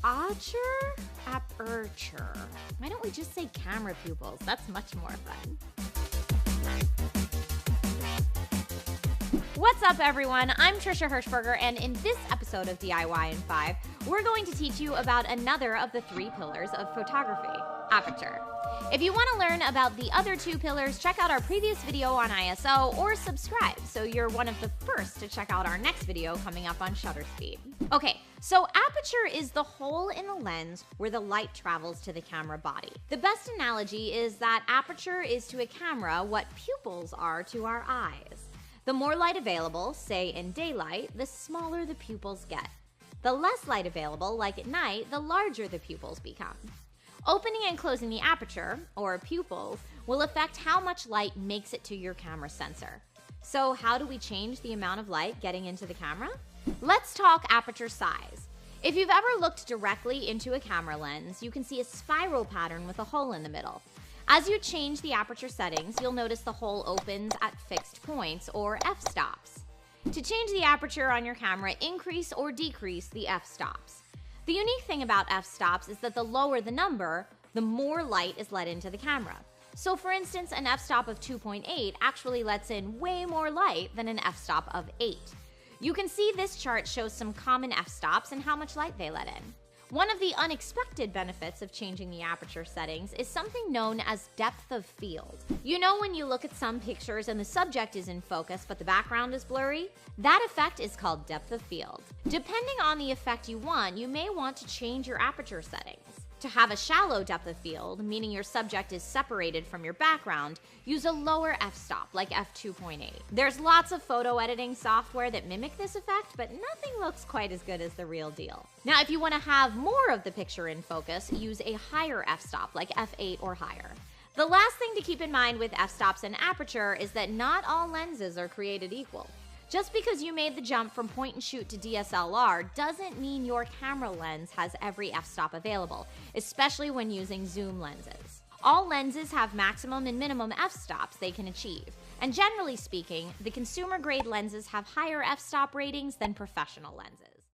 Aperature. Why don't we just say camera pupils? That's much more fun. What's up, everyone? I'm Trisha Hirschberger, and in this episode of DIY in 5, we're going to teach you about another of the 3 pillars of photography, aperture. If you want to learn about the other 2 pillars, check out our previous video on ISO or subscribe so you're one of the first to check out our next video coming up on shutter speed. Okay, so aperture is the hole in the lens where the light travels to the camera body. The best analogy is that aperture is to a camera what pupils are to our eyes. The more light available, say in daylight, the smaller the pupils get. The less light available, like at night, the larger the pupils become. Opening and closing the aperture, or pupils, will affect how much light makes it to your camera sensor. So how do we change the amount of light getting into the camera? Let's talk aperture size. If you've ever looked directly into a camera lens, you can see a spiral pattern with a hole in the middle. As you change the aperture settings, you'll notice the hole opens at fixed points, or f-stops. To change the aperture on your camera, increase or decrease the f-stops. The unique thing about f-stops is that the lower the number, the more light is let into the camera. So for instance, an f-stop of 2.8 actually lets in way more light than an f-stop of 8. You can see this chart shows some common f-stops and how much light they let in. One of the unexpected benefits of changing the aperture settings is something known as depth of field. You know when you look at some pictures and the subject is in focus but the background is blurry? That effect is called depth of field. Depending on the effect you want, you may want to change your aperture settings. To have a shallow depth of field, meaning your subject is separated from your background, use a lower f-stop, like f2.8. There's lots of photo editing software that mimic this effect, but nothing looks quite as good as the real deal. Now, if you want to have more of the picture in focus, use a higher f-stop, like f8 or higher. The last thing to keep in mind with f-stops and aperture is that not all lenses are created equal. Just because you made the jump from point and shoot to DSLR doesn't mean your camera lens has every f-stop available, especially when using zoom lenses. All lenses have maximum and minimum f-stops they can achieve, and generally speaking, the consumer-grade lenses have higher f-stop ratings than professional lenses.